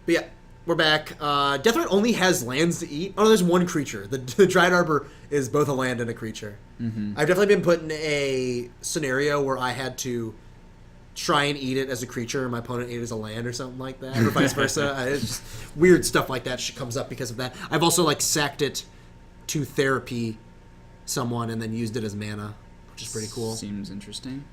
But yeah, we're back. Deathrite only has lands to eat. Oh, there's one creature. The Dried Arbor is both a land and a creature. Mm-hmm. I've definitely been put in a scenario where I had to try and eat it as a creature, and my opponent ate it as a land or something like that, or vice versa. It's just weird stuff like that comes up because of that. I've also like sacked it to therapy someone and then used it as mana, which is pretty cool. Seems interesting.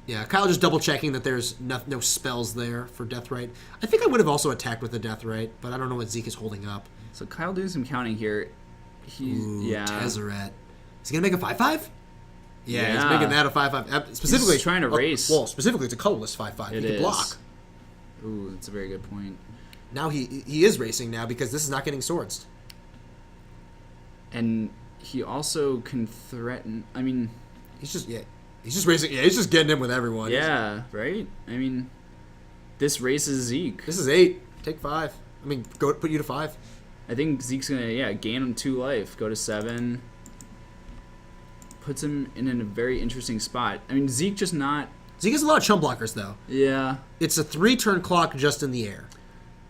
Yeah, Kyle just double checking that there's no spells there for Deathrite. I think I would have also attacked with the Deathrite, but I don't know what Zeke is holding up. So Kyle doing some counting here. Tezzeret. Is he gonna make a 5/5? Yeah, he's making that a 5/5. Specifically, he's trying to race. Well, specifically, it's a colorless 5/5. He can block. Ooh, that's a very good point. Now he is racing now because this is not getting swords. And he also can threaten. I mean, he's just racing. Yeah, he's just getting in with everyone. Yeah, right. I mean, this races Zeke. This is 8. Take 5. I mean, put you to 5. I think Zeke's gonna gain him 2 life. Go to 7. Puts him in a very interesting spot. I mean, Zeke has a lot of chump blockers though. Yeah, it's a 3-turn clock just in the air.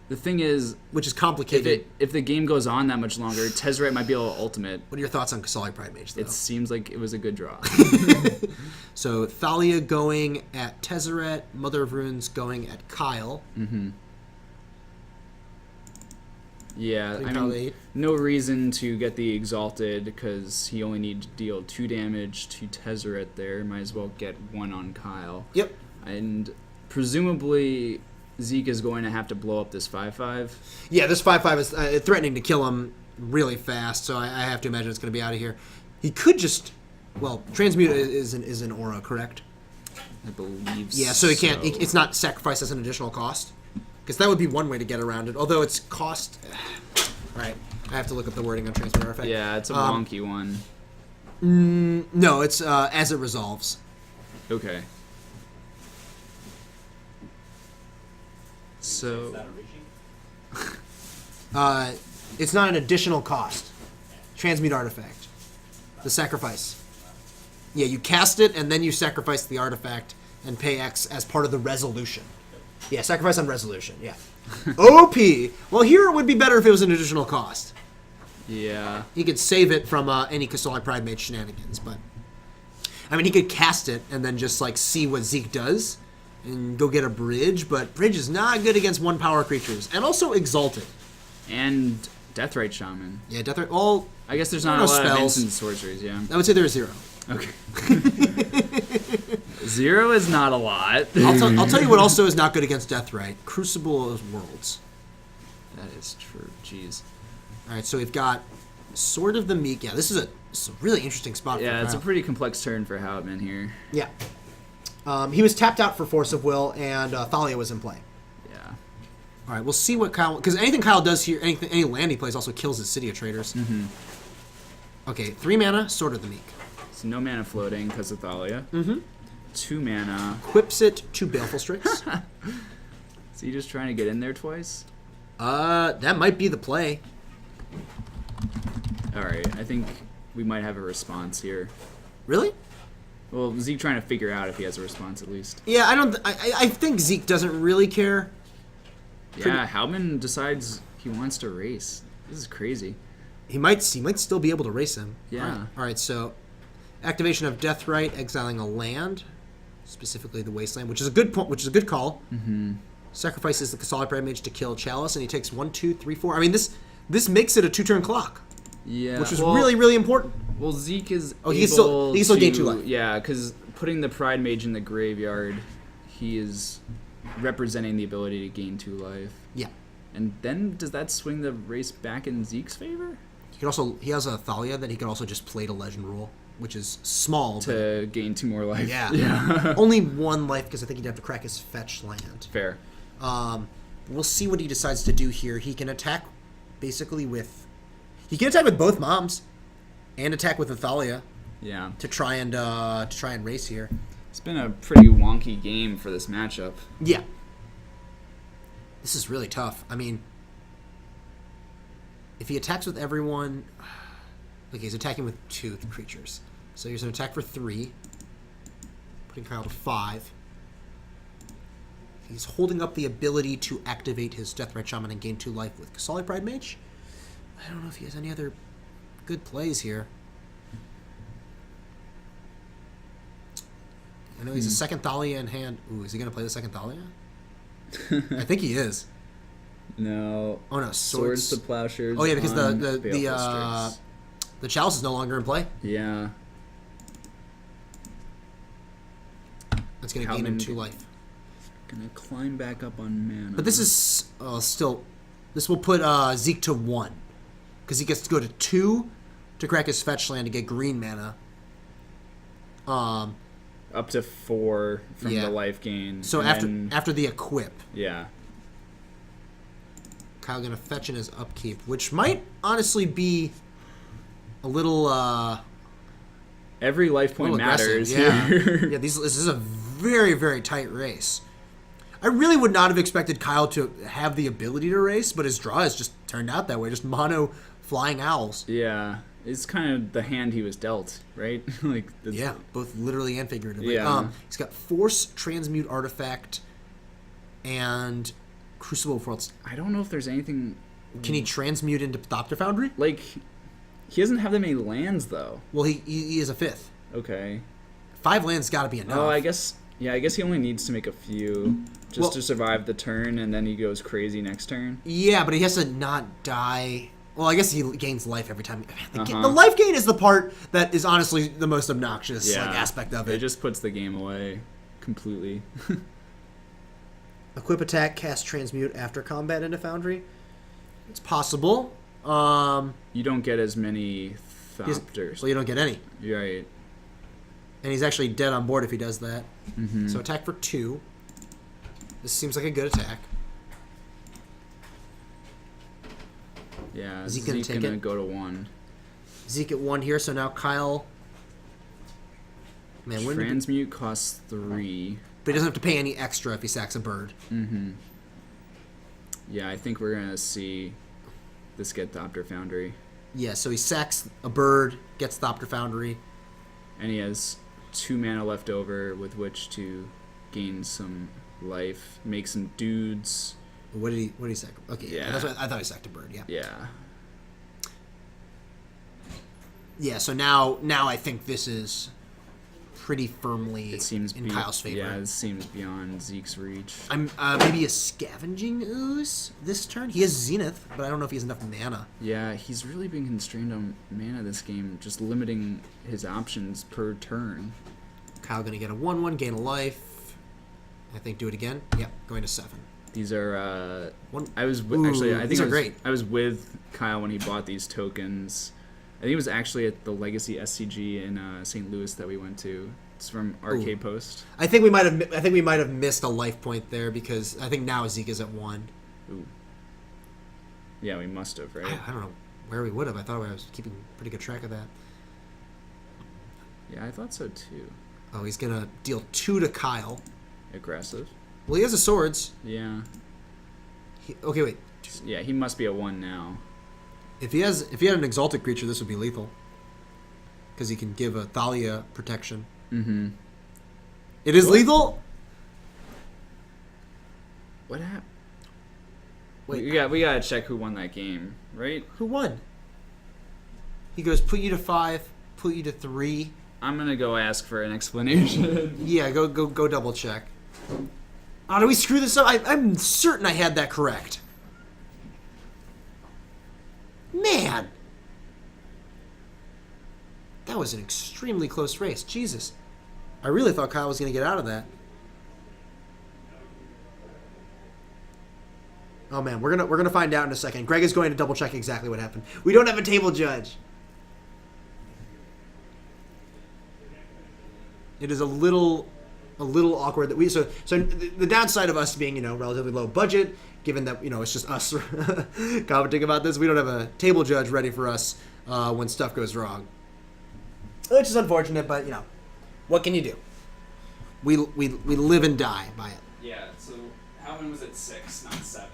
The thing is, which is complicated. If the game goes on that much longer, Tezzeret might be able to ultimate. What are your thoughts on Kasali Pridemage, though? It seems like it was a good draw. So Thalia going at Tezzeret, Mother of Runes going at Kyle. Mm-hmm. Yeah, I mean, no reason to get the Exalted because he only needs to deal 2 damage to Tezzeret there. Might as well get 1 on Kyle. Yep. And presumably Zeke is going to have to blow up this 5/5. Yeah, this 5/5 is threatening to kill him really fast, so I have to imagine it's going to be out of here. He could just... Well, Transmute is an aura, correct? I believe so. Yeah, so he can't... It's not sacrificed as an additional cost. Because that would be one way to get around it. Although it's cost... Right. I have to look up the wording on Transmute Artifact. Yeah, it's a wonky one. No, it's as it resolves. Okay. So... it's not an additional cost. Transmute Artifact. The sacrifice. Yeah, you cast it, and then you sacrifice the artifact and pay X as part of the resolution. Yeah, sacrifice on resolution, yeah. OP! Well, here it would be better if it was an additional cost. Yeah. He could save it from any Kasali Pridemage shenanigans, but... I mean, he could cast it and then just, like, see what Zeke does and go get a bridge, but bridge is not good against 1-power creatures. And also Exalted. And Deathrite Shaman. Yeah, Deathrite... Well... I guess there's not a lot of instant sorceries, yeah. I would say there's 0. Okay. 0 is not a lot. I'll tell you what also is not good against Deathrite. Crucible of Worlds. That is true. Jeez. All right, so we've got Sword of the Meek. Yeah, this is a really interesting spot. Yeah, it's a pretty complex turn for Houtman here. Yeah. He was tapped out for Force of Will, and Thalia was in play. Yeah. All right, we'll see what Kyle... Because anything Kyle does here, any land he plays also kills his City of Traders. Mm-hmm. Okay, 3 mana, Sword of the Meek. So no mana floating because of Thalia. Mm-hmm. 2 mana. Equips it to Baleful Strix. Is he just trying to get in there twice? That might be the play. Alright, I think we might have a response here. Really? Well, Zeke trying to figure out if he has a response at least. Yeah, I think Zeke doesn't really care. Yeah, Houtman decides he wants to race. This is crazy. He might still be able to race him. Yeah. All right, so activation of Deathrite, exiling a land, specifically the Wasteland, which is a good call. Mm-hmm. Sacrifices the Kasali Pridemage to kill Chalice, and he takes 1, 2, 3, 4. I mean, this makes it a 2-turn clock. Yeah, which is really, really important. Well, Zeke is he can still gain 2 life. Yeah, because putting the Pridemage in the graveyard, he is representing the ability to gain 2 life. Yeah. And then does that swing the race back in Zeke's favor? He has a Thalia that he can also just play to Legend Rule, which is small to gain 2 more life. Yeah. Only 1 life because I think he'd have to crack his fetch land. Fair. We'll see what he decides to do here. He can attack basically with... He can attack with both moms and attack with Thalia. Yeah. To try and race here. It's been a pretty wonky game for this matchup. Yeah. This is really tough. I mean, if he attacks with everyone... Okay, he's attacking with 2 creatures. So he's going to attack for 3. Putting Kyle to 5. He's holding up the ability to activate his Deathrite Shaman and gain 2 life with Kasali Pride Mage. I don't know if he has any other good plays here. I know he's a second Thalia in hand. Ooh, is he going to play the second Thalia? I think he is. No. Oh no, Swords to Plowshares. Oh yeah, because on the Chalice is no longer in play. Yeah. That's going to gain him 2 life. Gonna climb back up on mana. But this is still... This will put Zeke to 1. Because he gets to go to 2 to crack his fetch land to get green mana. Up to 4 from the life gain. So after the equip. Yeah. Kyle gonna fetch in his upkeep, which might honestly be a little... Every life point matters yeah. here. Yeah, this is a very, very tight race. I really would not have expected Kyle to have the ability to race, but his draw has just turned out that way. Just mono flying owls. Yeah. It's kind of the hand he was dealt, right? Like yeah, both literally and figuratively. Yeah. He's got Force, Transmute Artifact, and Crucible of Worlds. I don't know if there's anything... Can he transmute into Thopter Foundry? Like, he doesn't have that many lands, though. Well, he is a 5th. Okay. 5 lands got to be enough. Oh, I guess he only needs to make a few just to survive the turn, and then he goes crazy next turn. Yeah, but he has to not die. Well, I guess he gains life every time. The life gain is the part that is honestly the most obnoxious aspect of it. It just puts the game away completely. Equip attack, cast transmute after combat into Foundry. It's possible. You don't get as many Thopters. Well, you don't get any. You're right. And he's actually dead on board if he does that. Mm-hmm. So attack for 2. This seems like a good attack. Yeah, Zeke's gonna go to 1. Zeke at 1 here, so now Kyle... Man, Transmute costs 3. But he doesn't have to pay any extra if he sacks a bird. Mm-hmm. Yeah, I think we're gonna see this get Thopter Foundry. Yeah, so he sacks a bird, gets Thopter Foundry. And he has 2 mana left over with which to gain some life, make some dudes. What did he sack? Okay, yeah. I thought he sacked a bird, yeah. Yeah. Yeah, so now I think this is pretty firmly in Kyle's favor. Yeah, it seems beyond Zeke's reach. I'm maybe a Scavenging Ooze this turn. He has Zenith, but I don't know if he has enough mana. Yeah, he's really been constrained on mana this game, just limiting his options per turn. Kyle gonna get a 1/1, gain a life. I think do it again. Yep, going to 7. These are these are great. I was with Kyle when he bought these tokens. I think it was actually at the Legacy SCG in St. Louis that we went to. It's from Arcade Post. I think we might have missed a life point there because I think now Zeke is at 1. Ooh. Yeah, we must have, right? I don't know where we would have. I thought I was keeping pretty good track of that. Yeah, I thought so too. Oh, he's gonna deal 2 to Kyle. Aggressive. Well, he has a swords. Yeah. Okay, wait. Yeah, he must be at 1 now. If he had an exalted creature, this would be lethal. Because he can give a Thalia protection. Mm-hmm. It is lethal? What happened? Wait. We gotta check who won that game, right? Who won? He goes, put you to 5, put you to 3. I'm gonna go ask for an explanation. Yeah, go double check. Oh, did we screw this up? I'm certain I had that correct. Man! That was an extremely close race. Jesus. I really thought Kyle was going to get out of that. Oh man, we're gonna find out in a second. Greg is going to double check exactly what happened. We don't have a table judge. It is a little awkward that so the downside of us being, relatively low budget, given that, it's just us commenting about this, we don't have a table judge ready for us when stuff goes wrong. Which is unfortunate, but, what can you do? We live and die by it. Yeah, so Howman was at 6, not 7.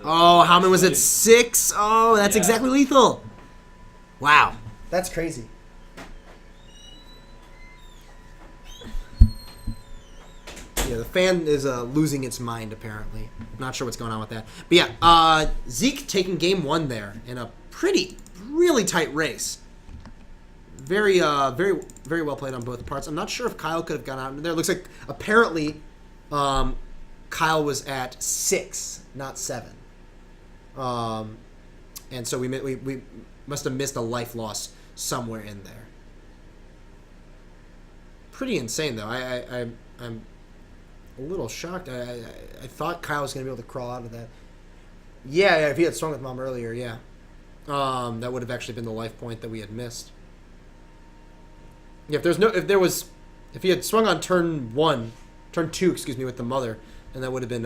Howman was at 6? Oh, that's exactly lethal. Wow. That's crazy. Yeah, the fan is losing its mind, apparently. Not sure what's going on with that. But yeah, Zeke taking game 1 there in a really tight race. Very well played on both parts. I'm not sure if Kyle could have gone out in there. It looks like apparently Kyle was at 6, not 7. And so we must have missed a life loss somewhere in there. Pretty insane, though. I'm a little shocked. I thought Kyle was going to be able to crawl out of that. Yeah, if he had swung with Mom earlier, yeah. That would have actually been the life point that we had missed. Yeah, if he had swung on turn 2, with the mother, and that would have been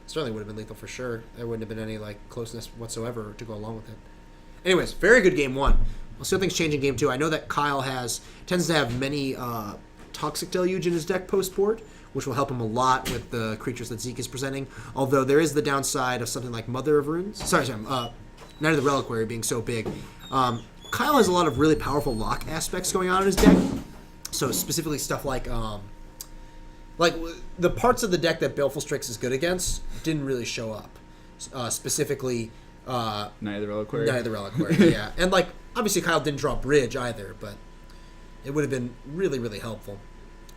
certainly would have been lethal for sure. There wouldn't have been any closeness whatsoever to go along with it. Anyways, very good game 1. We'll see how things change in game 2. I know that Kyle tends to have many Toxic Deluge in his deck post-board, which will help him a lot with the creatures that Zeke is presenting. Although there is the downside of something like Mother of Runes. Sorry, Night of the Reliquary being so big. Kyle has a lot of really powerful lock aspects going on in his deck. So specifically stuff like the parts of the deck that Baleful Strix is good against didn't really show up. Specifically, Night of the Reliquary. Night of the Reliquary, yeah. And obviously Kyle didn't draw Bridge either, but it would have been really, really helpful.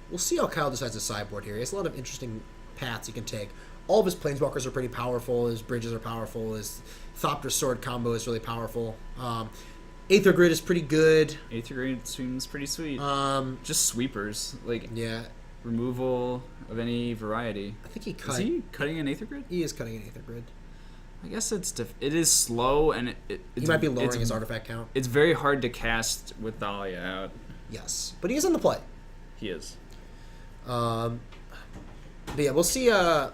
We'll see how Kyle decides to sideboard here. He has a lot of interesting paths he can take. All of his Planeswalkers are pretty powerful. His Bridges are powerful. His Thopter Sword combo is really powerful. Aether Grid is pretty good. Aether Grid seems pretty sweet. Just sweepers. Yeah. Removal of any variety. I think he cut. Is he cutting an Aether Grid? He is cutting an Aether Grid. I guess it is slow, and he might be lowering his artifact count. It's very hard to cast with Dahlia out. Yes, but he is in the play. He is. But yeah, we'll see. Aether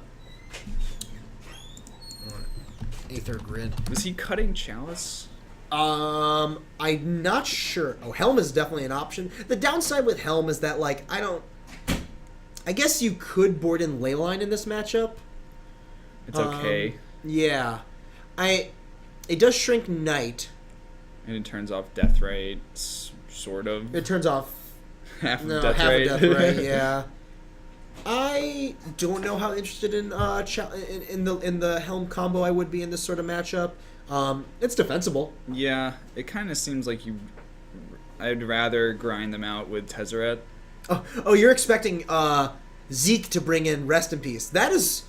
Grid. Was he cutting Chalice? I'm not sure. Oh, Helm is definitely an option. The downside with Helm is that I guess you could board in Leyline in this matchup. It's okay. Yeah. It does shrink Knight. And it turns off Deathrite, sort of. It turns off half of Deathrite, yeah. I don't know how interested in the Helm combo I would be in this sort of matchup. It's defensible. Yeah, it kind of seems like I'd rather grind them out with Tezzeret. Oh, you're expecting Zeke to bring in Rest in Peace. That is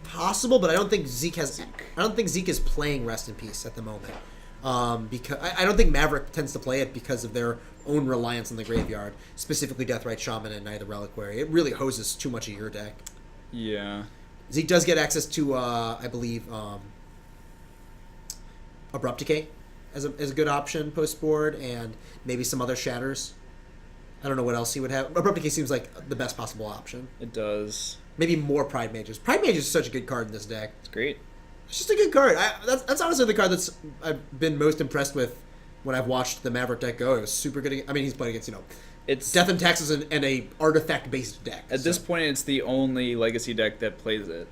possible, but I don't think Zeke is playing Rest in Peace at the moment. Because I don't think Maverick tends to play it because of their own reliance on the graveyard, specifically Deathrite Shaman and Night of the Reliquary. It really hoses too much of your deck. Yeah. Zeke does get access to, I believe, Abrupt Decay as a good option post board, and maybe some other shatters. I don't know what else he would have. Abrupt Decay seems like the best possible option. It does. Maybe more Pride Mages. Pride Mages is such a good card in this deck. It's great. It's just a good card. That's honestly the card I've been most impressed with when I've watched the Maverick deck go. It was super good. I mean, he's playing against, it's Death and Taxes and a artifact-based deck. At this point, it's the only Legacy deck that plays it,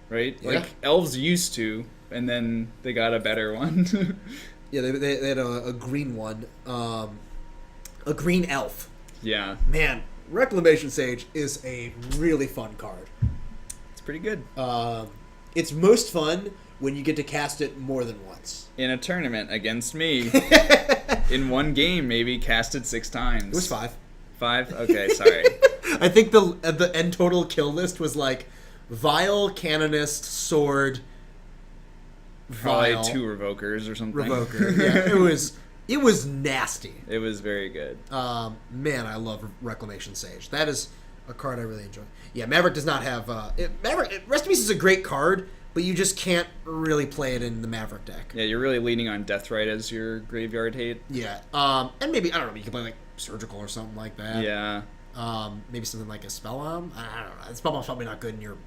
right? Yeah. Elves used to, and then they got a better one. Yeah, they had a green one. A green elf. Yeah. Man, Reclamation Sage is a really fun card. It's pretty good. It's most fun when you get to cast it more than once. In a tournament against me. In one game, maybe cast it 6 times. It was 5. 5? Okay, sorry. I think the end total kill list was Vial, Canonist, Sword, Probably Vial, 2 Revokers or something. Revoker. Yeah, it was nasty. It was very good. Man, I love Reclamation Sage. That is a card I really enjoy. Yeah, Maverick does not have... Rest in Peace is a great card, but you just can't really play it in the Maverick deck. Yeah, you're really leaning on Deathrite as your graveyard hate. Yeah. And maybe, I don't know, you can play Surgical or something like that. Yeah. Maybe something like a Spellbomb. I don't know. Spellbomb's probably not good in your...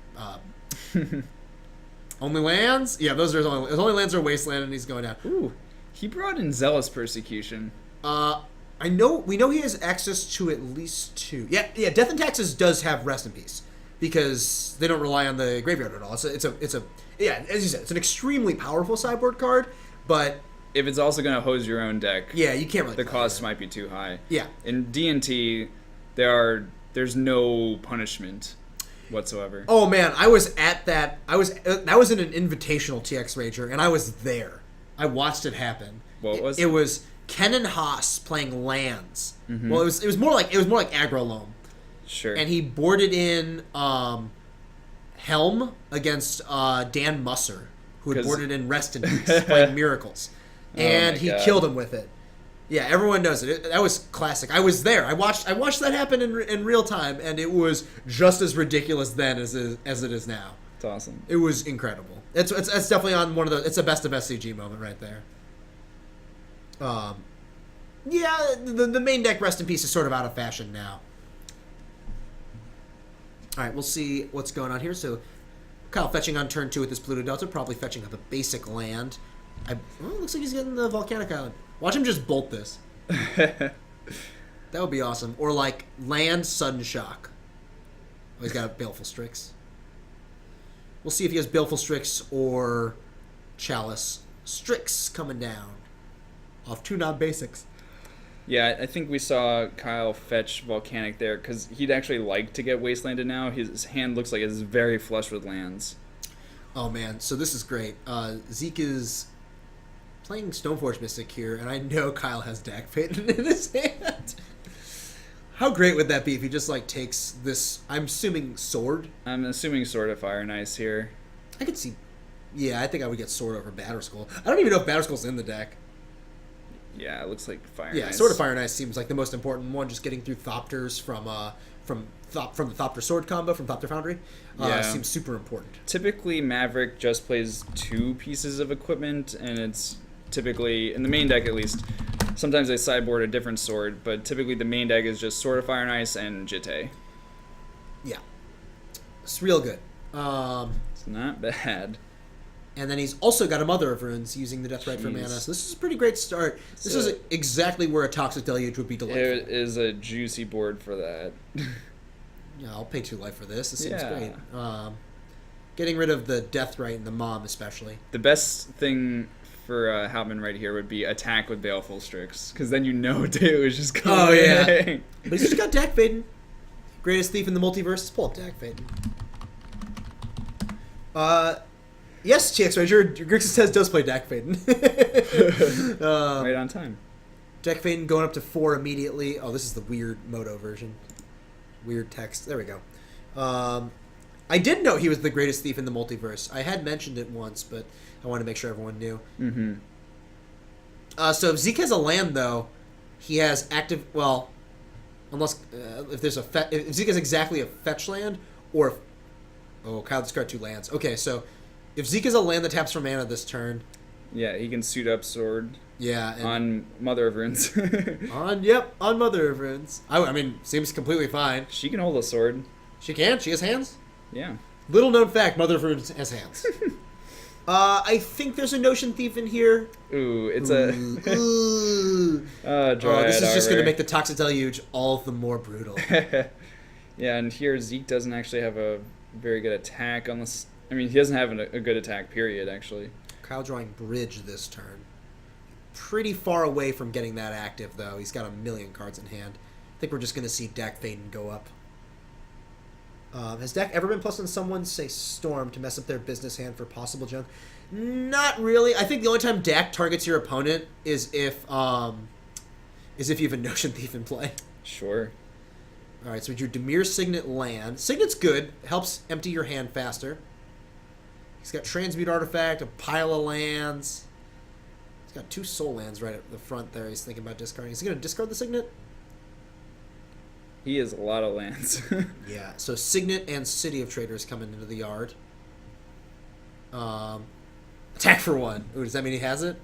Only Lands? Yeah, his only lands are Wasteland, and he's going down. Ooh. He brought in Zealous Persecution. We know he has access to at least 2. Yeah, Death and Taxes does have Rest in Peace because they don't rely on the graveyard at all. It's a yeah, as you said, it's an extremly powerful sideboard card, but if it's also going to hose your own deck, yeah, you can't really. The cost might be too high. Yeah. In D&T, there's no punishment. whatsoever. Oh man, I was at that. That was in an invitational TX Rager, and I was there. I watched it happen. What was it? It was Ken and Haas playing lands. Mm-hmm. Well, it was more like aggro loam. Sure. And he boarded in Helm against Dan Musser, who had boarded in Rest in Peace, playing Miracles, and he killed him with it. Yeah, everyone knows it. That was classic. I was there. I watched that happen in real time, and it was just as ridiculous then as it is now. It's awesome. It was incredible. It's definitely on one of the. It's a best of SCG moment right there. Yeah, the main deck Rest in Peace is sort of out of fashion now. All right, we'll see what's going on here. So, Kyle fetching on turn 2 with this Pluto Delta, probably fetching up a basic land. Looks like he's getting the Volcanic Island. Watch him just bolt this. That would be awesome. Or like land Sudden Shock. Oh, he's got a Baleful Strix. We'll see if he has Baleful Strix or Chalice. Strix coming down off 2 non-basics. Yeah, I think we saw Kyle fetch Volcanic there because he'd actually like to get Wastelanded now. His hand looks like it's very flush with lands. Oh man, so this is great. Zeke is playing Stoneforge Mystic here, and I know Kyle has Dak Payton in his hand. How great would that be if he just like takes this? I'm assuming Sword. I'm assuming Sword of Fire and Ice here. I could see. Yeah, I think I would get Sword over Batterskull. I don't even know if Batterskull's in the deck. Yeah, it looks like Fire and Yeah, Ice. Sword of Fire and Ice seems like the most important one. Just getting through Thopters from the Thopter Sword combo from Thopter Foundry seems super important. Typically, Maverick just plays 2 pieces of equipment, and it's typically, in the main deck at least, sometimes they sideboard a different sword, but typically the main deck is just Sword of Fire and Ice and Jitte. Yeah. It's real good. It's not bad. And then he's also got a Mother of Runes using the Death Right for mana. So this is a pretty great start. This is exactly where a Toxic Deluge would be delightful. It is a juicy board for that. Yeah, I'll pay 2 life for this. This seems great. Getting rid of the Death Right and the Mom especially. The best thing for Hauptman right here would be attack with Baleful Strix, because then you know Deo is just coming. Oh, yeah. But he's just got Dak Payton. Greatest thief in the multiverse. Let's pull up Dak Payton. Yes, TX Ranger. Grixis Tez does play Dak Payton. Right on time. Dak Payton going up to 4 immediately. Oh, this is the weird Moto version. Weird text. There we go. I did know he was the greatest thief in the multiverse. I had mentioned it once, but I wanted to make sure everyone knew. Mm-hmm. So if Zeke has a land, though, he has active... Well, unless... if there's a... if Zeke has exactly a fetch land, or if... Oh, Kyle discard 2 lands. Okay, so... If Zeke is a land that taps for mana this turn... Yeah, he can suit up Sword. Yeah. On Mother of Runes. on Mother of Runes. I mean, seems completely fine. She can hold a sword. She can. She has hands. Yeah. Little known fact, Mother of Runes has hands. I think there's a Notion Thief in here. Ooh, it's Ooh. This is just going to make the Toxic Deluge all the more brutal. Yeah, and here Zeke doesn't actually have a very good attack unless... I mean, he doesn't have a good attack, period, actually. Kyle drawing Bridge this turn. Pretty far away from getting that active, though. He's got a million cards in hand. I think we're just going to see Dak Payton go up. Has Dak ever been plus on someone, say Storm, to mess up their business hand for possible junk? Not really. I think the only time Dak targets your opponent is if you have a Notion Thief in play. Sure. All right, so we drew Dimir Signet land. Signet's good. Helps empty your hand faster. He's got Transmute Artifact, a pile of lands. He's got 2 soul lands right at the front there. He's thinking about discarding. Is he going to discard the Signet? He has a lot of lands. Yeah, so Signet and City of Traders coming into the yard. Attack for 1. Ooh, does that mean he has it?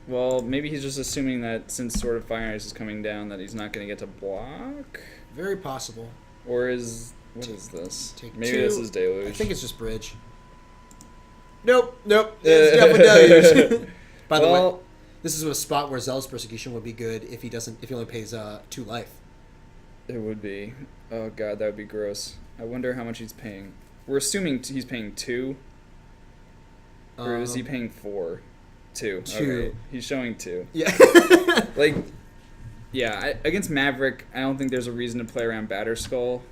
Well, maybe he's just assuming that since Sword of Fire and Ice is coming down that he's not going to get to block? Very possible. Or is... What is this? Maybe 2. this is Deluge. I think it's just Bridge. Nope. It's definitely Deluge. By the way, this is a spot where Zealous Persecution would be good if he only pays 2 life. It would be. Oh god, that would be gross. I wonder how much he's paying. We're assuming he's paying 2. Or is he paying 4? 2. 2. Okay. He's showing 2. Yeah. Against Maverick, I don't think there's a reason to play around Batterskull.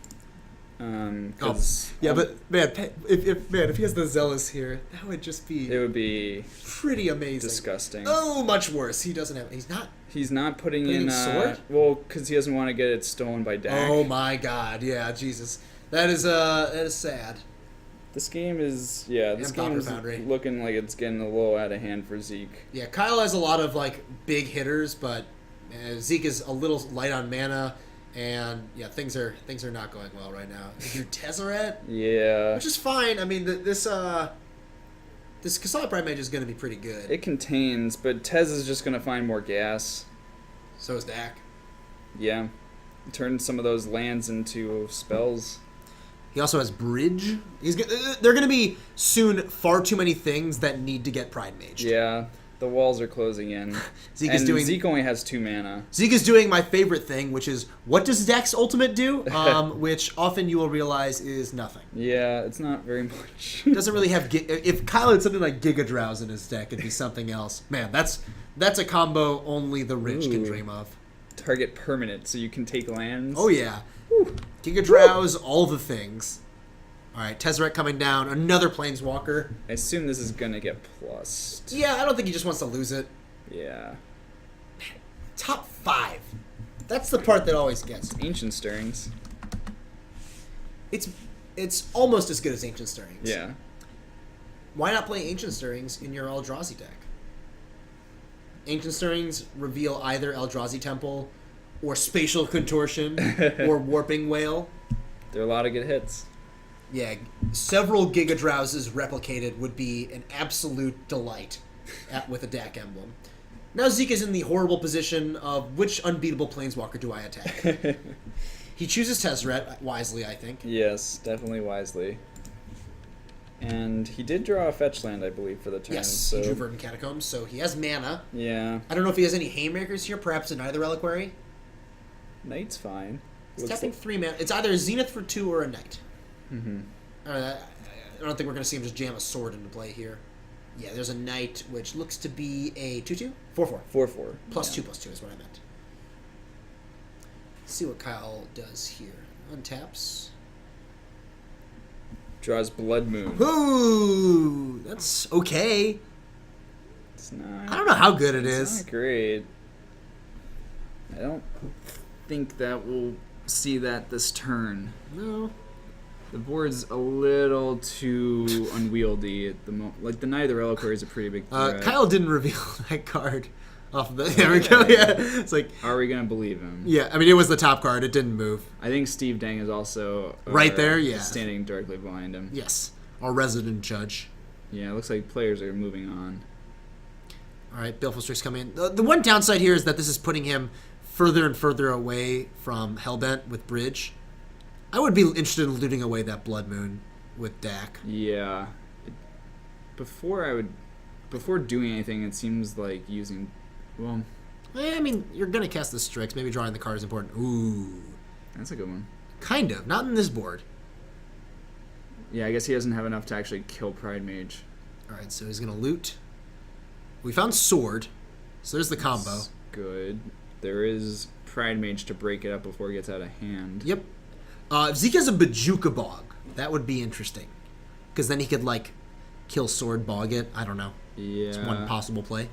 But man, if he has the Zealous here, that would just be. It would be pretty amazing. Disgusting. Oh, much worse. He doesn't have. He's not. He's not putting in sword. Well, because he doesn't want to get it stolen by Dak. Oh my God! Yeah, Jesus, that is sad. This game is This game is looking like it's getting a little out of hand for Zeke. Yeah, Kyle has a lot of like big hitters, but Zeke is a little light on mana. And yeah, things are not going well right now. Your Tezzeret, which is fine. I mean, this Kasala Prime Mage is going to be pretty good. It contains, but Tez is just going to find more gas. So is Dak. Yeah, turn some of those lands into spells. He also has Bridge. They're going to be soon far too many things that need to get Prime Mage. Yeah. The walls are closing in. Zeke only has 2 mana. Zeke is doing my favorite thing, which is, what does Dak's ultimate do? Which often you will realize is nothing. Yeah, it's not very much. Doesn't really have... If Kyle had something like Giga Drowse in his deck, it'd be something else. Man, that's a combo only the rich can dream of. Target permanent, so you can take lands. Oh, yeah. Woo. Giga Drowse, all the things. All right, Tezzeret coming down. Another Planeswalker. I assume this is going to get plussed. Yeah, I don't think he just wants to lose it. Yeah. Top 5. That's the part that always gets me. Ancient Stirrings. It's almost as good as Ancient Stirrings. Yeah. Why not play Ancient Stirrings in your Eldrazi deck? Ancient Stirrings reveal either Eldrazi Temple or Spatial Contortion or Warping Whale. There are a lot of good hits. Yeah, several Giga Drowses replicated would be an absolute delight with a Dak emblem. Now Zeke is in the horrible position of which unbeatable Planeswalker do I attack? He chooses Tezzeret, wisely, I think. Yes, definitely wisely. And he did draw a fetch land, I believe, for the turn. Yes, so... he drew Verdant Catacombs, so he has mana. Yeah. I don't know if he has any Haymakers here, perhaps a Neither Reliquary. Knight's fine. He's tapping 3 mana. It's either a Zenith for 2 or a Knight. Mm-hmm. I don't think we're going to see him just jam a sword into play here. Yeah, there's a Knight, which looks to be a 2/2? 4/4. 4/4. +2/+2 is what I meant. Let's see what Kyle does here. Untaps. Draws Blood Moon. Ooh, that's okay. It's not... I don't know how good it is. It's not great. I don't think that we'll see that this turn. No. The board's a little too unwieldy at the moment. Like, the Knight of the Reliquary is a pretty big threat. Kyle didn't reveal that card off of the... There we go, yeah. It's like... Are we going to believe him? Yeah, I mean, it was the top card. It didn't move. I think Steve Dang is also... right there, yeah. Standing directly behind him. Yes. Our resident judge. Yeah, it looks like players are moving on. All right, Baleful Strix coming in. The one downside here is that this is putting him further and further away from Hellbent with Bridge. I would be interested in looting away that Blood Moon with Dak. Yeah. Before doing anything, it seems like using... Well... I mean, you're going to cast the Strix. Maybe drawing the card is important. Ooh. That's a good one. Kind of. Not in this board. Yeah, I guess he doesn't have enough to actually kill Pride Mage. All right, so he's going to loot. We found Sword. So there's the combo. That's good. There is Pride Mage to break it up before it gets out of hand. Yep. If Zeke has a Bajuka Bog, that would be interesting. Because then he could, like, kill Sword Bog it. I don't know. Yeah. It's one possible play.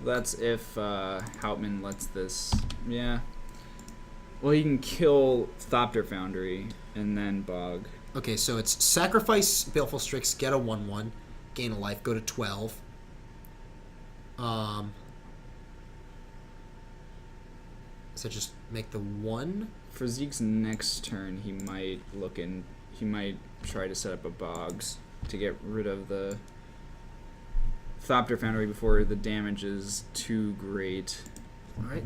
That's if Houtman lets this... Yeah. Well, he can kill Thopter Foundry and then Bog. Okay, so it's sacrifice Baleful Strix, get a 1/1, gain a life, go to 12. So just make the 1? For Zeke's next turn, he might try to set up a Bogs to get rid of the Thopter Foundry before the damage is too great. All right.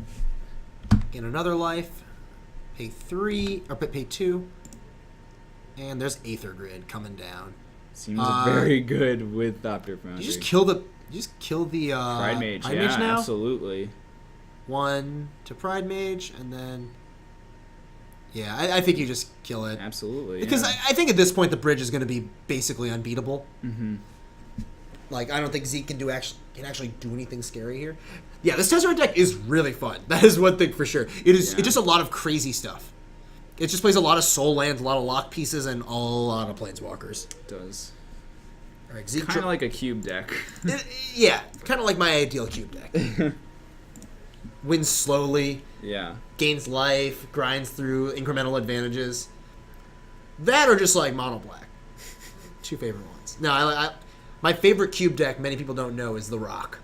Gain another life. Pay 3, or pay 2. And there's Aether Grid coming down. Seems very good with Thopter Foundry. You just kill the Pride Mage. Pride Yeah, Mage now? Absolutely. 1 to Pride Mage, and then... Yeah, I think you just kill it. Absolutely. Because yeah. I think at this point the Bridge is going to be basically unbeatable. Mm-hmm. Like, I don't think Zeke can actually do anything scary here. Yeah, this Tezzeret deck is really fun. That is one thing for sure. It's just a lot of crazy stuff. It just plays a lot of soul lands, a lot of lock pieces, and a lot of planeswalkers. It does. All right, Zeke Kind of like a cube deck. yeah, kind of like my ideal cube deck. Wins slowly. Yeah. Gains life, grinds through incremental advantages. That or just like mono black. Two favorite ones. No, my favorite cube deck, many people don't know, is the Rock.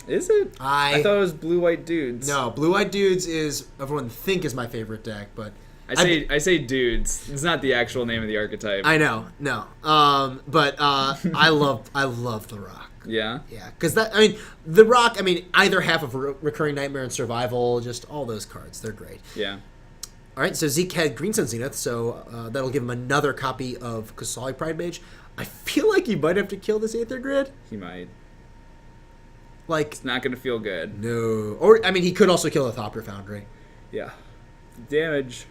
Is it? I thought it was Blue White Dudes. No, Blue Eyed Dudes is everyone think is my favorite deck, but I say dudes. It's not the actual name of the archetype. I know, no. But I love the Rock. Yeah. Yeah, because the Rock. Either half of Recurring Nightmare and Survival, just all those cards, they're great. Yeah. All right, so Zeke had Green Sun Zenith, so that'll give him another copy of Kasali Pride Mage. I feel like he might have to kill this Aether Grid. He might. Like, It's not gonna feel good. no, or he could also kill a Thopter Foundry. Yeah. Damage.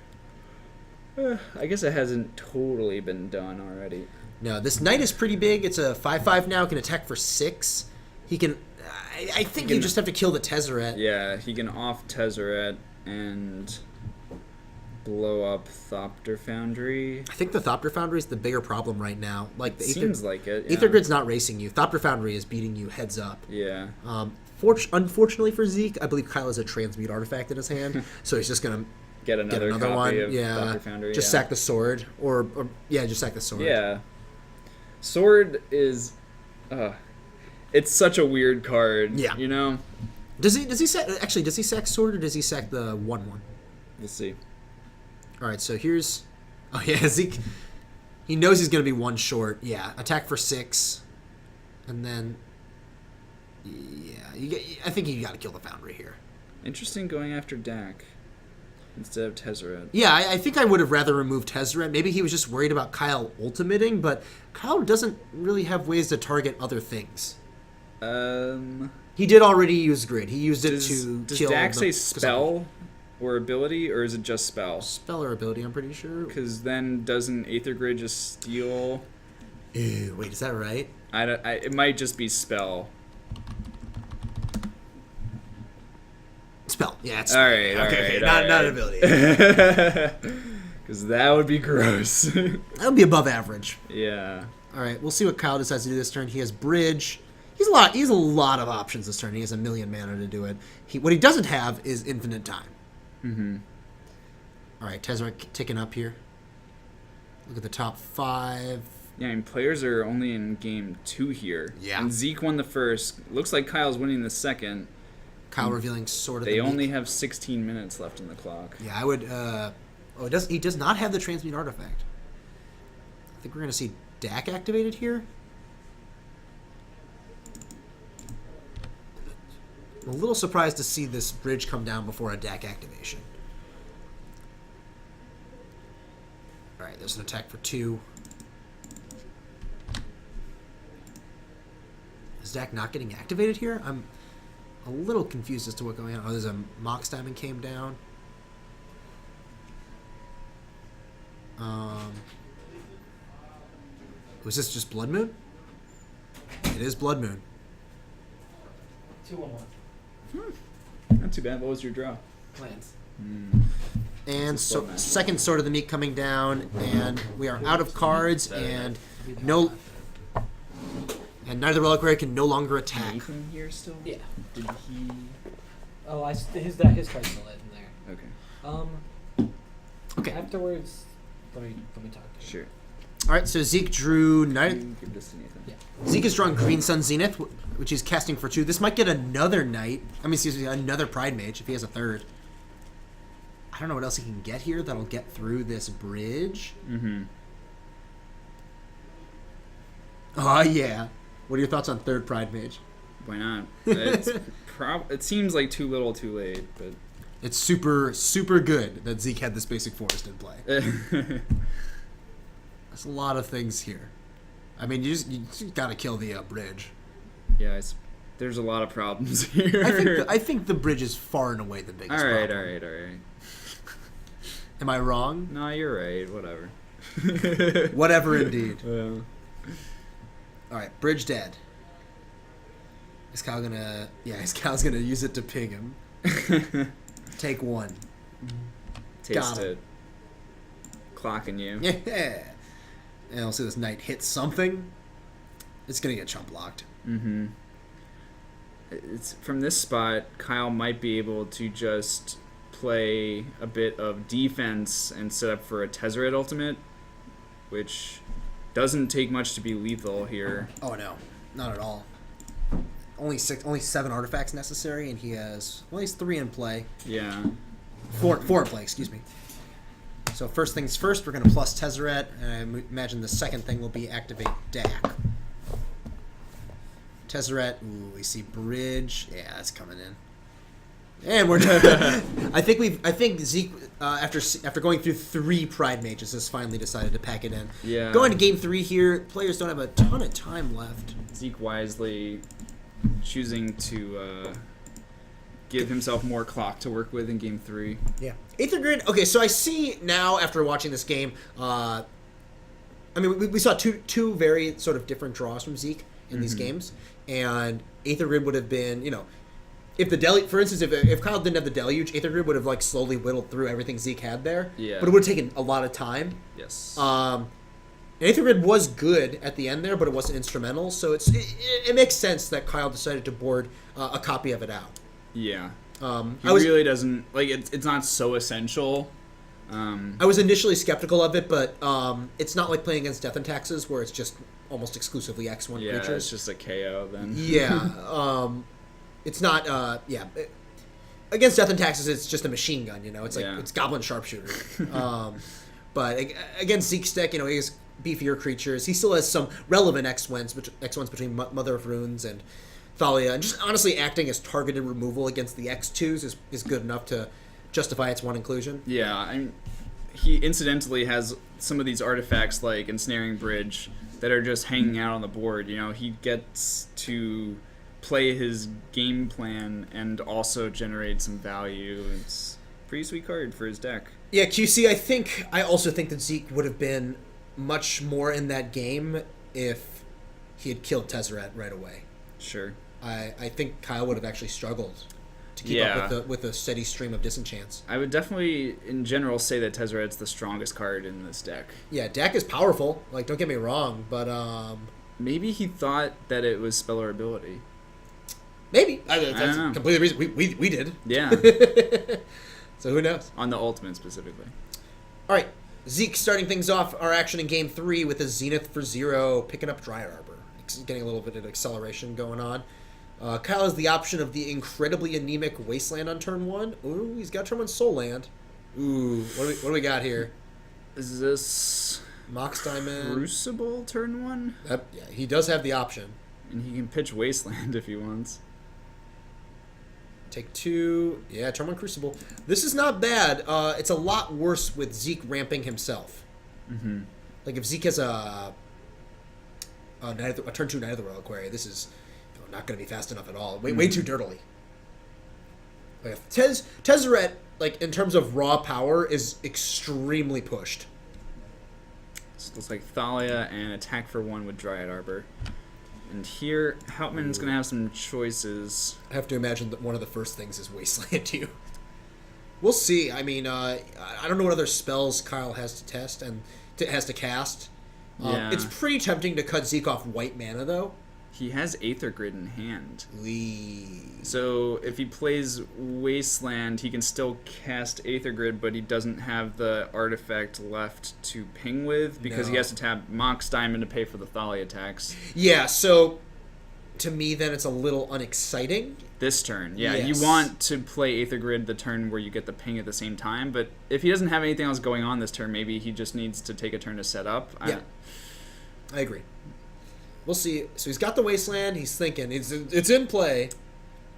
I guess it hasn't totally been done already. No, this Knight is pretty big. It's a 5/5 now. Can attack for 6. He can. I think you just have to kill the Tezzeret. Yeah, he can off Tezzeret and blow up Thopter Foundry. I think the Thopter Foundry is the bigger problem right now. Like the Seems like it. Yeah. Aether Grid's not racing you. Thopter Foundry is beating you heads up. Yeah. Unfortunately for Zeke, I believe Kyle has a transmute artifact in his hand, so he's just gonna Get another copy one. of Yeah, Thopter Foundry. just sack the sword, or just sack the sword. Yeah. Sword is, it's such a weird card. Yeah. You know. Does he sack? Actually, does he sack sword or does he sack the 1/1? We'll see. All right, so here's. Oh yeah, Zeke. He knows he's gonna be one short. Yeah, attack for 6, and then. Yeah, I think you got to kill the Foundry here. Interesting going after Dak instead of Tezzeret. Yeah, I think I would have rather removed Tezzeret. Maybe he was just worried about Kyle ultimating, but Kyle doesn't really have ways to target other things. He did already use Grid. He used it to does kill. Does Dak say spell or ability, or is it just spell? Spell or ability, I'm pretty sure. Because then doesn't Aether Grid just steal? Ew, wait, is that right? It might just be spell. Spell. Yeah, it's All right, okay, all right. Not ability. Because that would be gross. That would be above average. Yeah. All right, we'll see what Kyle decides to do this turn. He has Bridge. He has a lot of options this turn. He has 1 million mana to do it. What he doesn't have is infinite time. Mm-hmm. All right, Tezzeret ticking up here. Look at the top 5. Yeah, players are only in game 2 here. Yeah. And Zeke won the first. Looks like Kyle's winning the second. Kyle revealing Sword of They the only Meek. have 16 minutes left on the clock. Yeah, I would. He does not have the Transmute Artifact. I think we're going to see Dak activated here. I'm a little surprised to see this Bridge come down before a Dak activation. All right, there's an attack for 2. Is Dak not getting activated here? I'm a little confused as to what's going on. Oh, there's a Mox Diamond came down. Was this just Blood Moon? It is Blood Moon. 2/1/1. Not too bad. What was your draw? Lands. And It's a slow match. second Sword of the Meek coming down, and we are out of cards, and neither Reliquary can no longer attack. Nathan here still? Yeah. Did he? Oh, his card's still in there. Okay. Okay. Afterwards, let me talk. Sure. All right, so Zeke drew Night. You give this to Nathan. Yeah. Zeke has drawn Green Sun Zenith, which he's casting for 2. This might get another Knight. Another Pride Mage if he has a third. I don't know what else he can get here that'll get through this bridge. Mm-hmm. Oh yeah. What are your thoughts on third Pride Mage? Why not? It's it seems like too little, too late, but It's super, super good that Zeke had this basic forest in play. There's a lot of things here. I mean, you just gotta kill the bridge. yeah, there's a lot of problems here. I think the bridge is far and away the biggest all right. problem. Am I wrong? No, you're right. Whatever. Whatever, indeed. Well, All right, bridge dead. Is Kyle gonna? Yeah, is Kyle's gonna use it to ping him. Take one. Taste Got him. it. Clocking you. Yeah. And I'll see this knight hit something. It's gonna get chump blocked. Mm-hmm. It's from this spot, Kyle might be able to just play a bit of defense and set up for a Tezzeret ultimate, which doesn't take much to be lethal here. Oh no, not at all. Only 7 artifacts necessary, and he has he's 3 in play. Yeah. 4 in play, excuse me. So first things first, we're gonna plus Tezzeret, and I imagine the second thing will be activate Dak. Tezzeret, ooh, we see bridge. Yeah, that's coming in. And we're I think Zeke after going through 3 Pride Mages has finally decided to pack it in. Yeah. Going to game 3 here, players don't have a ton of time left. Zeke wisely choosing to give himself more clock to work with in game 3. Yeah. Aether Grid. Okay, so I see now after watching this game. I mean, we saw two very sort of different draws from Zeke in these games, and Aether Grid would have been, if the deluge, for instance, if Kyle didn't have the deluge, Aether Grid would have like slowly whittled through everything Zeke had there. Yeah. But it would have taken a lot of time. Yes. And Aether Grid was good at the end there, but it wasn't instrumental. So it makes sense that Kyle decided to board a copy of it out. Yeah. He really doesn't like it's not so essential. I was initially skeptical of it, but it's not like playing against Death and Taxes where it's just almost exclusively X1 Yeah, creatures. it's just a KO then. Yeah. It's not. Against Death and Taxes, it's just a machine gun. It's like it's Goblin Sharpshooter. But against Zeke's deck, he has beefier creatures. He still has some relevant X1s between Mother of Runes and Thalia, and just honestly acting as targeted removal against the X2s is good enough to justify its one inclusion. Yeah, he incidentally has some of these artifacts like Ensnaring Bridge that are just hanging out on the board. He gets to play his game plan and also generate some value. It's a pretty sweet card for his deck. Yeah, QC, I also think that Zeke would have been much more in that game if he had killed Tezzeret right away. Sure. I think Kyle would have actually struggled to keep up with a steady stream of disenchants. I would definitely, in general, say that Tezzeret's the strongest card in this deck. Yeah, deck is powerful. Like, don't get me wrong, but maybe he thought that it was Speller ability. Maybe I that's don't know. completely reason we did. Yeah. So who knows? On the ultimate specifically. All right, Zeke starting things off our action in game 3 with a Zenith for 0, picking up Dryad Arbor, getting a little bit of acceleration going on. Kyle has the option of the incredibly anemic Wasteland on turn 1. Ooh, he's got turn 1 Soul Land. Ooh, what do we got here? Is this Mox Diamond. Crucible turn 1? Yeah, he does have the option. And he can pitch Wasteland if he wants. Take 2. Yeah, turn 1 Crucible. This is not bad. It's a lot worse with Zeke ramping himself. Mm-hmm. Like if Zeke has a turn 2 Night of the Royal Quarry, this is not going to be fast enough at all. Way too dirtily. Like Tezzeret, like in terms of raw power, is extremely pushed. So it looks like Thalia and attack for 1 with Dryad Arbor. And here, Hauptmann's going to have some choices. I have to imagine that one of the first things is Wasteland too. We'll see. I mean, I don't know what other spells Kyle has to test and has to cast. Yeah. It's pretty tempting to cut Zeke off white mana, though. He has Aether Grid in hand. Wee. So if he plays Wasteland, he can still cast Aether Grid, but he doesn't have the artifact left to ping with because he No. has to tap Mox Diamond to pay for the Thalia attacks. Yeah, so to me, then it's a little unexciting. This turn, yeah. Yes. You want to play Aether Grid the turn where you get the ping at the same time, but if he doesn't have anything else going on this turn, maybe he just needs to take a turn to set up. Yeah, I agree. We'll see. So he's got the Wasteland. He's thinking. It's in play.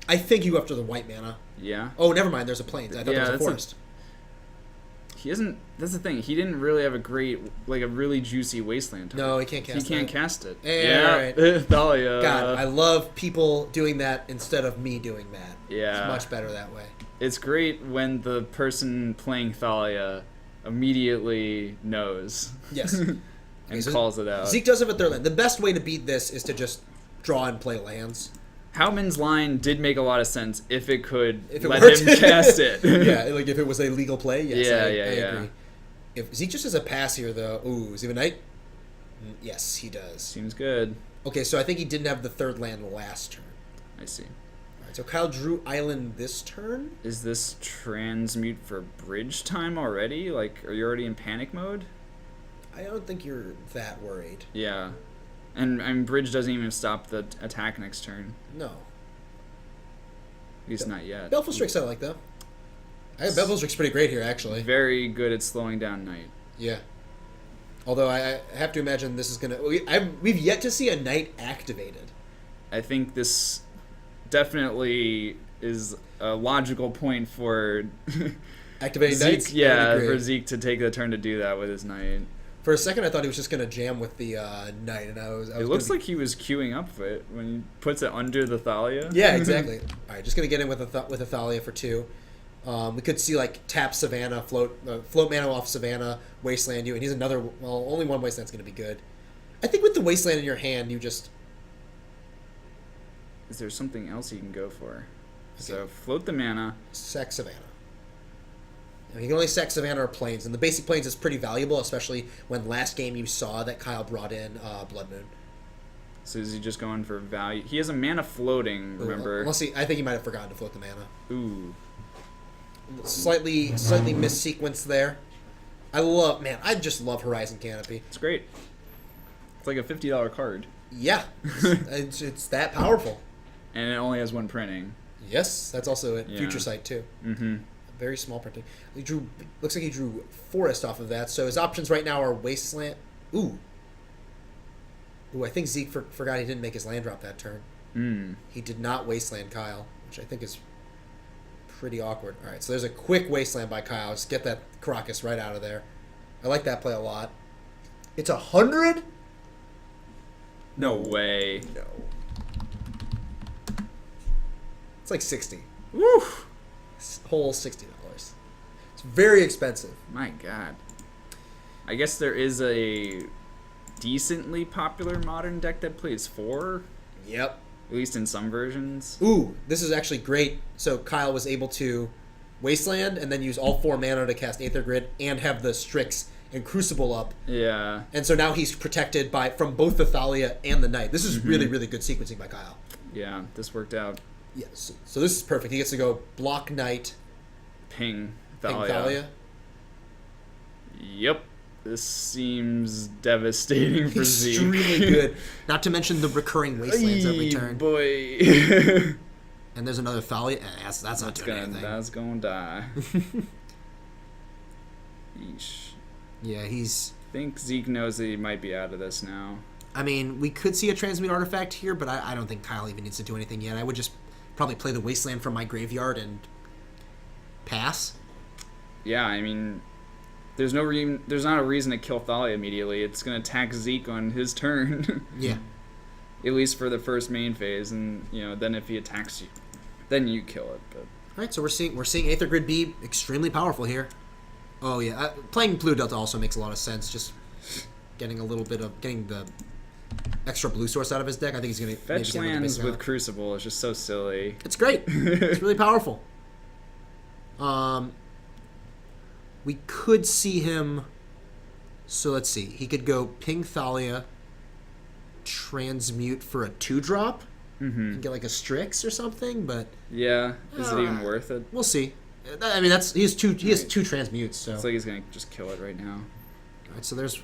I think you go after the white mana. Yeah. Oh, never mind. There's a Plains. I thought there was a forest. He isn't. That's the thing. He didn't really have a really juicy Wasteland turn. No, he can't cast He can't that. cast it. Yeah, all right. Thalia. God, I love people doing that instead of me doing that. Yeah. It's much better that way. It's great when the person playing Thalia immediately knows. Yes. and so calls it out. Zeke does have a third land. The best way to beat this is to just draw and play lands. Hauptmann's line did make a lot of sense if it could If it let worked. him cast it. Yeah, like if it was a legal play, yes, Yeah, I yeah. agree. If Zeke just has a pass here, though. Ooh, does he have a knight? Yes, he does. Seems good. Okay, so I think he didn't have the third land last turn. I see. All right, so Kyle drew island this turn. Is this transmute for bridge time already? Like, are you already in panic mode? I don't think you're that worried. Yeah. And bridge doesn't even stop the attack next turn. No. At least not yet. Baleful Strix I like, though. I think Baleful Strix pretty great here, actually. Very good at slowing down knight. Yeah. Although I have to imagine this is going to... We've yet to see a knight activated. I think this definitely is a logical point for Activating Zeke, knights? yeah, That'd be for great. Zeke to take the turn to do that with his knight. For a second, I thought he was just going to jam with the knight, and I was It looks like he was queuing up for it when he puts it under the Thalia. Yeah, exactly. All right, just going to get in with with a Thalia for 2. We could see like tap Savannah, float mana off Savannah, wasteland you, and he's another. Well, only one wasteland's going to be good. I think with the wasteland in your hand, you just Is there something else you can go for? So float the mana. sack Savannah. Now, you can only sack Savannah or Plains, and the basic Plains is pretty valuable, especially when last game you saw that Kyle brought in Blood Moon. So is he just going for value? He has a mana floating, remember? Unless I think he might have forgotten to float the mana. Ooh. Slightly missequenced there. I just love Horizon Canopy. It's great. It's like a $50 card. Yeah, it's that powerful. And it only has one printing. Yes, that's also at Yeah. Future Sight too. Mm-hmm. Very small printing. Looks like he drew Forest off of that. So his options right now are Wasteland. Ooh, I think Zeke forgot he didn't make his land drop that turn. He did not Wasteland Kyle, which I think is pretty awkward. All right, so there's a quick Wasteland by Kyle. Just get that Caracas right out of there. I like that play a lot. It's 100? No way. No. It's like 60. Woo! Whole $60. It's very expensive. My God. I guess there is a decently popular modern deck that plays 4, Yep. at least in some versions. Ooh, this is actually great. So Kyle was able to Wasteland and then use all 4 mana to cast Aether Grid and have the Strix and Crucible up. Yeah. And so now he's protected from both the Thalia and the Knight. This is really, really good sequencing by Kyle. Yeah, this worked out. Yes. So this is perfect. He gets to go block Knight, Ping ping Thalia. Thalia. Yep. This seems devastating for Zeke. Extremely good. Not to mention the recurring Wastelands every Ay, turn. boy. And there's another Thalia. That's not doing anything. That's gonna die. Yeesh. Yeah, he's... I think Zeke knows that he might be out of this now. I mean, we could see a transmute artifact here, but I don't think Kyle even needs to do anything yet. I would just probably play the Wasteland from my graveyard and pass. Yeah, I mean, there's not a reason to kill Thalia immediately. It's gonna attack Zeke on his turn. Yeah. At least for the first main phase, and then if he attacks you, then you kill it. But All right, so we're seeing Aether Grid be extremely powerful here. Oh yeah, playing Blue Delta also makes a lot of sense. Just getting the extra blue source out of his deck. I think he's gonna fetch maybe lands with Crucible is just so silly. It's great. It's really powerful. We could see him. So let's see. He could go ping Thalia, transmute for a 2-drop, and get like a Strix or something. But Yeah, is it even worth it? we'll see. I mean, he has 2 transmutes. So It's like he's gonna just kill it right now. all right, so there's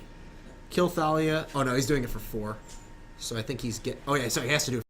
kill Thalia. Oh no, he's doing it for 4. So I think he's oh yeah, so he has to do it